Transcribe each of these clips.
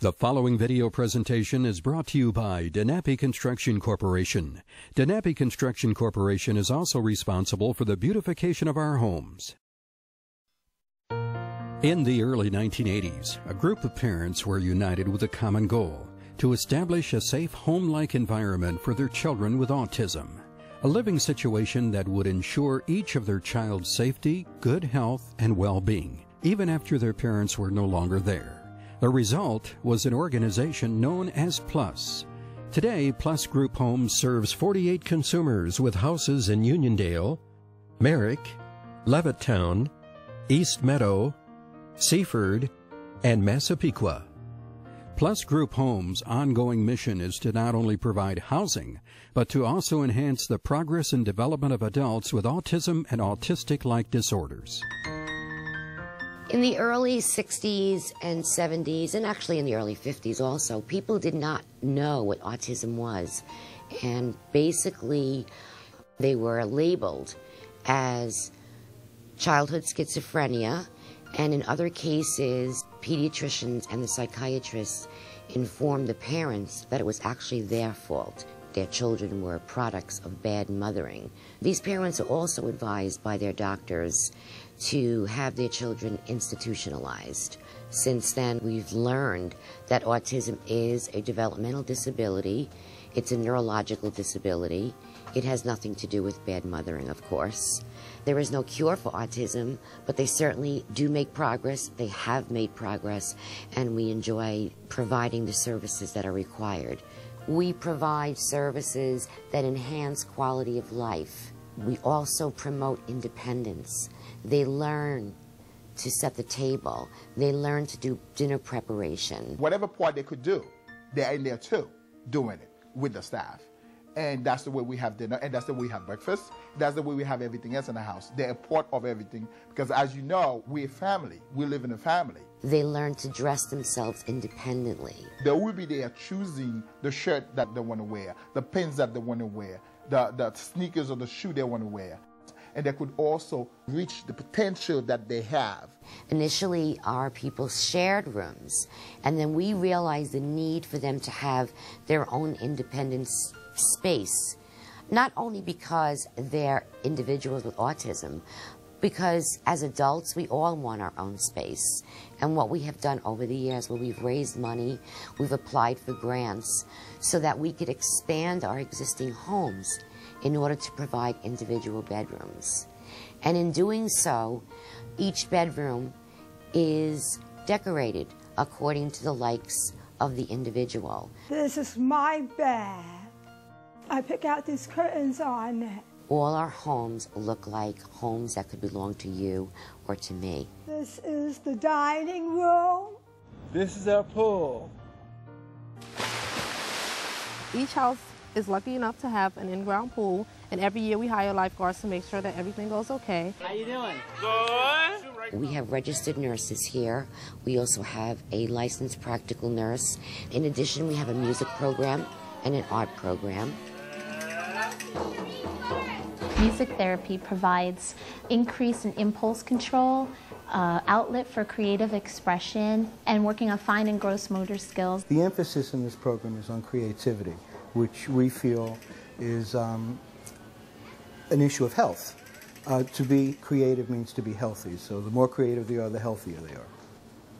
The following video presentation is brought to you by Denapi Construction Corporation. Denapi Construction Corporation is also responsible for the beautification of our homes. In the early 1980s, a group of parents were united with a common goal: to establish a safe home-like environment for their children with autism. A living situation that would ensure each of their child's safety, good health, and well-being, even after their parents were no longer there. The result was an organization known as P.L.U.S. Today, P.L.U.S Group Homes serves 48 consumers with houses in Uniondale, Merrick, Levittown, East Meadow, Seaford, and Massapequa. P.L.U.S Group Homes' ongoing mission is to not only provide housing, but to also enhance the progress and development of adults with autism and autistic-like disorders. In the early 60s and 70s, and actually in the early 50s also, people did not know what autism was. And basically, they were labeled as childhood schizophrenia, and in other cases, pediatricians and the psychiatrists informed the parents that it was actually their fault. Their children were products of bad mothering. These parents are also advised by their doctors to have their children institutionalized. Since then, we've learned that autism is a developmental disability. It's a neurological disability. It has nothing to do with bad mothering, of course. There is no cure for autism, but they certainly do make progress. They have made progress, and we enjoy providing the services that are required. We provide services that enhance quality of life. We also promote independence. They learn to set the table. They learn to do dinner preparation. Whatever part they could do, they're in there too, doing it with the staff. And that's the way we have dinner, and that's the way we have breakfast. That's the way we have everything else in the house. They're a part of everything, because as you know, we're a family. We live in a family. They learn to dress themselves independently. They will be there choosing the shirt that they want to wear, the pins that they want to wear, the sneakers or the shoe they want to wear. And they could also reach the potential that they have. Initially, our people shared rooms, and then we realized the need for them to have their own independent space, not only because they're individuals with autism, because as adults, we all want our own space. And what we have done over the years, where we've raised money, we've applied for grants so that we could expand our existing homes in order to provide individual bedrooms. And in doing so, each bedroom is decorated according to the likes of the individual. This is my bed. I pick out these curtains on it. All our homes look like homes that could belong to you or to me. This is the dining room. This is our pool. Each house is lucky enough to have an in-ground pool, and every year we hire lifeguards to make sure that everything goes okay. How you doing? Good. We have registered nurses here. We also have a licensed practical nurse. In addition, we have a music program and an art program. Music therapy provides increase in impulse control, outlet for creative expression, and working on fine and gross motor skills. The emphasis in this program is on creativity, which we feel is an issue of health. To be creative means to be healthy, so the more creative they are, the healthier they are.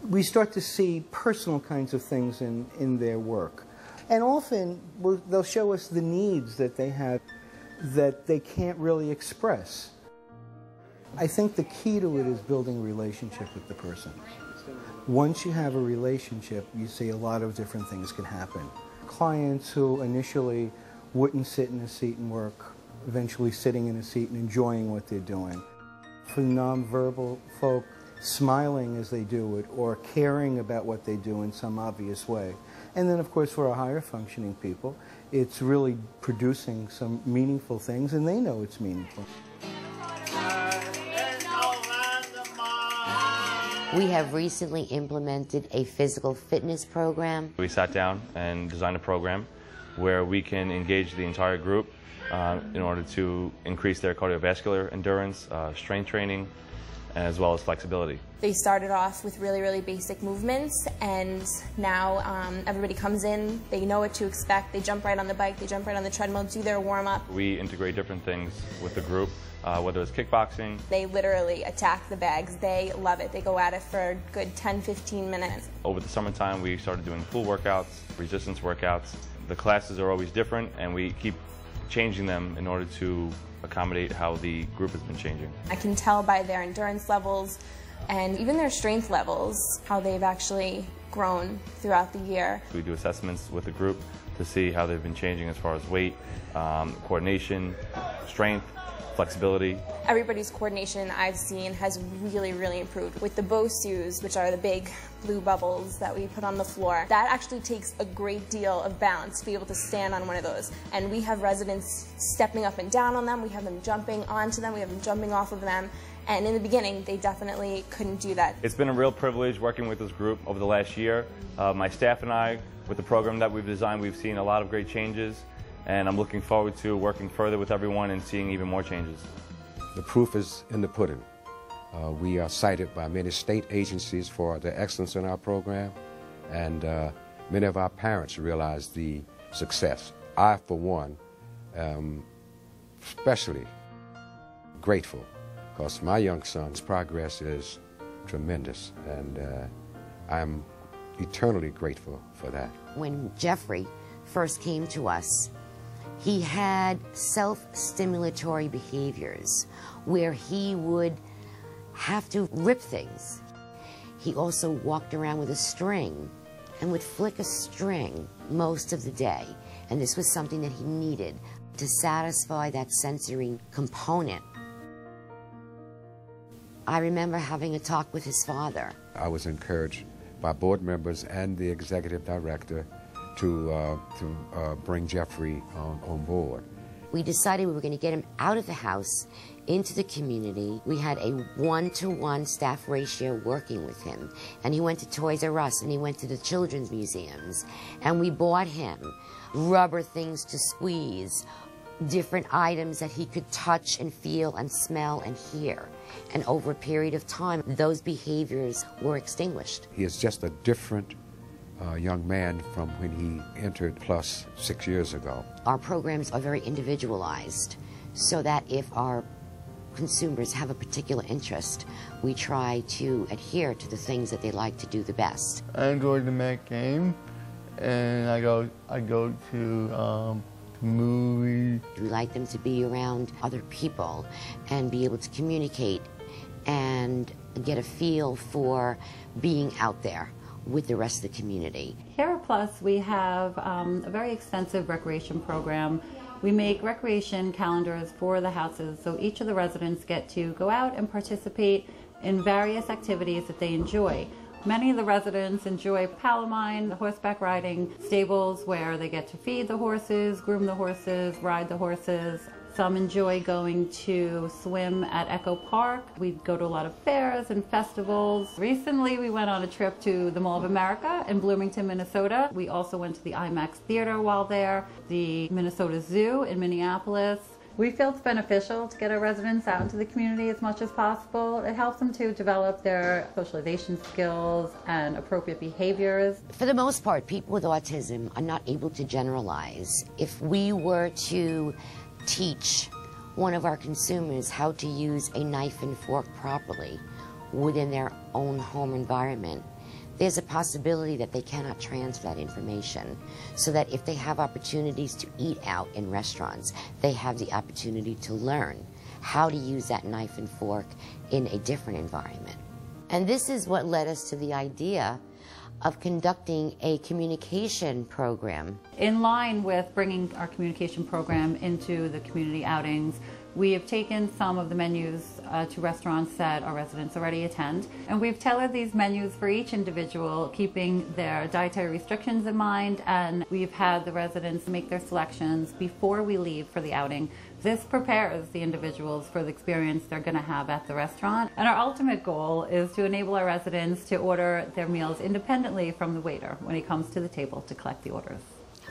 We start to see personal kinds of things in their work. And often they'll show us the needs that they have that they can't really express. I think the key to it is building a relationship with the person. Once you have a relationship, you see a lot of different things can happen. Clients who initially wouldn't sit in a seat and work, eventually sitting in a seat and enjoying what they're doing. For nonverbal folk, smiling as they do it or caring about what they do in some obvious way. And then, of course, for our higher functioning people, it's really producing some meaningful things, and they know it's meaningful. We have recently implemented a physical fitness program. We sat down and designed a program where we can engage the entire group in order to increase their cardiovascular endurance, strength training, as well as flexibility. They started off with really, really basic movements, and now everybody comes in, they know what to expect, they jump right on the bike, they jump right on the treadmill, do their warm-up. We integrate different things with the group, whether it's kickboxing. They literally attack the bags. They love it. They go at it for a good 10-15 minutes. Over the summertime, we started doing pool workouts, resistance workouts. The classes are always different, and we keep changing them in order to accommodate how the group has been changing. I can tell by their endurance levels and even their strength levels how they've actually grown throughout the year. We do assessments with the group to see how they've been changing as far as weight, coordination, strength, flexibility. Everybody's coordination I've seen has really, really improved. With the BOSUs, which are the big blue bubbles that we put on the floor, that actually takes a great deal of balance to be able to stand on one of those. And we have residents stepping up and down on them, we have them jumping onto them, we have them jumping off of them. And in the beginning, they definitely couldn't do that. It's been a real privilege working with this group over the last year. My staff and I, with the program that we've designed, we've seen a lot of great changes, and I'm looking forward to working further with everyone and seeing even more changes. The proof is in the pudding. We are cited by many state agencies for the excellence in our program, and many of our parents realize the success. I, for one, am especially grateful, because my young son's progress is tremendous, and I'm eternally grateful for that. When Jeffrey first came to us, he had self-stimulatory behaviors where he would have to rip things. He also walked around with a string and would flick a string most of the day, and this was something that he needed to satisfy that sensory component. I remember having a talk with his father. I was encouraged by board members and the executive director to bring Jeffrey on board. We decided we were going to get him out of the house, into the community. We had a 1-to-1 staff ratio working with him. And he went to Toys R Us, and he went to the children's museums. And we bought him rubber things to squeeze, different items that he could touch and feel and smell and hear. And over a period of time, those behaviors were extinguished. He is just a different young man from when he entered P.L.U.S 6 years ago. Our programs are very individualized, so that if our consumers have a particular interest, we try to adhere to the things that they like to do the best. I enjoy the Met game, and I go to movies. We like them to be around other people and be able to communicate and get a feel for being out there with the rest of the community. Here at P.L.U.S, we have a very extensive recreation program. We make recreation calendars for the houses, so each of the residents get to go out and participate in various activities that they enjoy. Many of the residents enjoy Palomine, horseback riding, stables where they get to feed the horses, groom the horses, ride the horses. Some enjoy going to swim at Echo Park. We go to a lot of fairs and festivals. Recently, we went on a trip to the Mall of America in Bloomington, Minnesota. We also went to the IMAX Theater while there, the Minnesota Zoo in Minneapolis. We feel it's beneficial to get our residents out into the community as much as possible. It helps them to develop their socialization skills and appropriate behaviors. For the most part, people with autism are not able to generalize. If we were to teach one of our consumers how to use a knife and fork properly within their own home environment, there's a possibility that they cannot transfer that information, so that if they have opportunities to eat out in restaurants, they have the opportunity to learn how to use that knife and fork in a different environment. And this is what led us to the idea of conducting a communication program. In line with bringing our communication program into the community outings, we have taken some of the menus to restaurants that our residents already attend, and we've tailored these menus for each individual, keeping their dietary restrictions in mind, and we've had the residents make their selections before we leave for the outing. This prepares the individuals for the experience they're going to have at the restaurant. And our ultimate goal is to enable our residents to order their meals independently from the waiter when he comes to the table to collect the orders.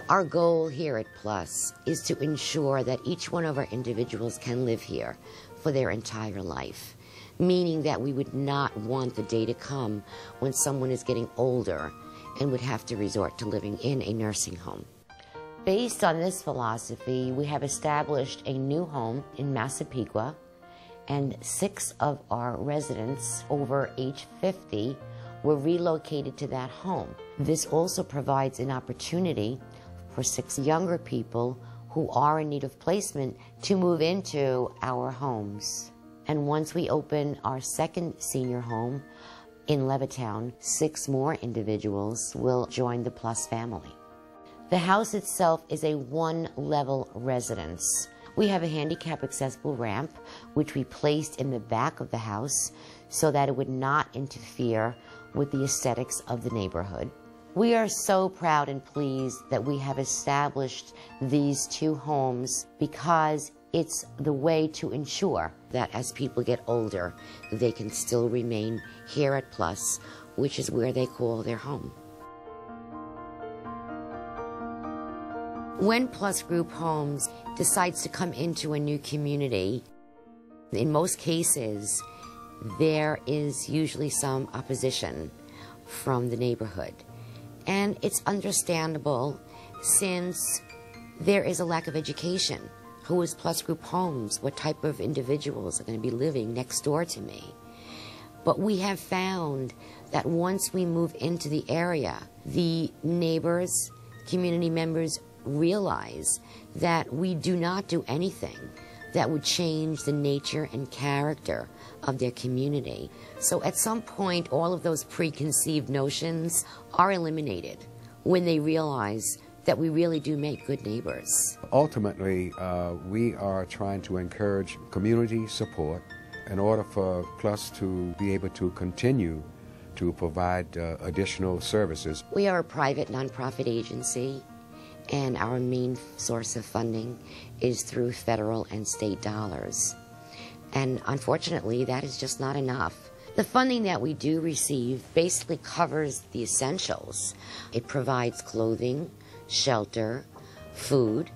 Our goal here at P.L.U.S is to ensure that each one of our individuals can live here for their entire life. meaning that we would not want the day to come when someone is getting older and would have to resort to living in a nursing home. Based on this philosophy, we have established a new home in Massapequa, and 6 of our residents over age 50 were relocated to that home. This also provides an opportunity for 6 younger people who are in need of placement to move into our homes. And once we open our second senior home in Levittown, 6 more individuals will join the P.L.U.S family. The house itself is a 1-level residence. We have a handicap accessible ramp, which we placed in the back of the house so that it would not interfere with the aesthetics of the neighborhood. We are so proud and pleased that we have established these 2 homes because it's the way to ensure that as people get older, they can still remain here at P.L.U.S, which is where they call their home. When P.L.U.S Group Homes decides to come into a new community, in most cases, there is usually some opposition from the neighborhood. And it's understandable since there is a lack of education. Who is P.L.U.S Group Homes? What type of individuals are going to be living next door to me? But we have found that once we move into the area, the neighbors, community members realize that we do not do anything that would change the nature and character of their community. So at some point, all of those preconceived notions are eliminated when they realize that we really do make good neighbors. Ultimately, we are trying to encourage community support in order for P.L.U.S to be able to continue to provide additional services. We are a private nonprofit agency, and our main source of funding is through federal and state dollars. And unfortunately, that is just not enough. The funding that we do receive basically covers the essentials. It provides clothing, shelter, food,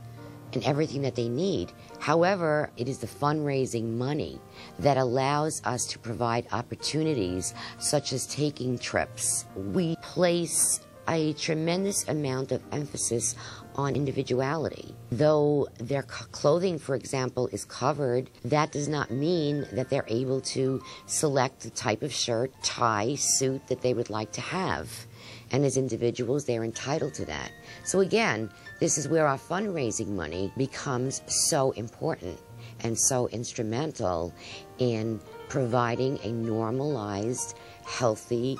and everything that they need. However, it is the fundraising money that allows us to provide opportunities such as taking trips. We place a tremendous amount of emphasis on individuality. Though their clothing, for example, is covered, that does not mean that they're able to select the type of shirt, tie, suit that they would like to have. And as individuals, they're entitled to that. So again, this is where our fundraising money becomes so important and so instrumental in providing a normalized, healthy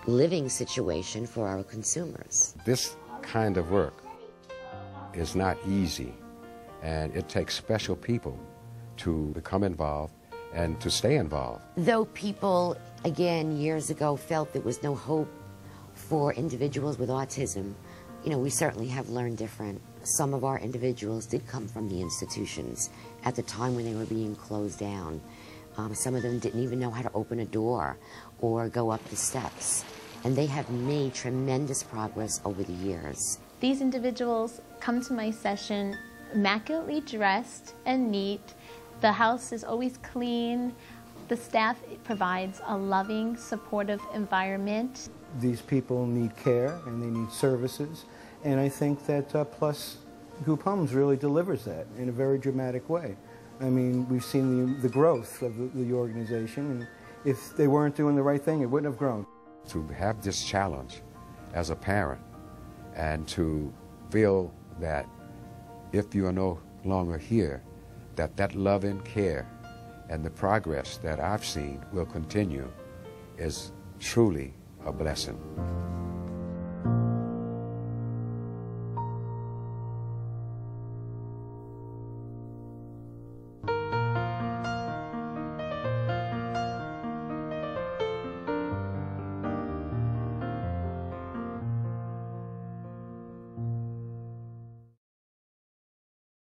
living situation for our consumers. This kind of work is not easy, and it takes special people to become involved and to stay involved. Though people, again, years ago felt there was no hope for individuals with autism, you know, we certainly have learned different. Some of our individuals did come from the institutions at the time when they were being closed down. Some of them didn't even know how to open a door or go up the steps. And they have made tremendous progress over the years. These individuals come to my session immaculately dressed and neat. The house is always clean. The staff provides a loving, supportive environment. These people need care and they need services, and I think that P.L.U.S Group Homes really delivers that in a very dramatic way. I mean, we've seen the growth of the organization, and if they weren't doing the right thing, it wouldn't have grown. To have this challenge as a parent and to feel that if you are no longer here, that love and care and the progress that I've seen will continue is truly a blessing.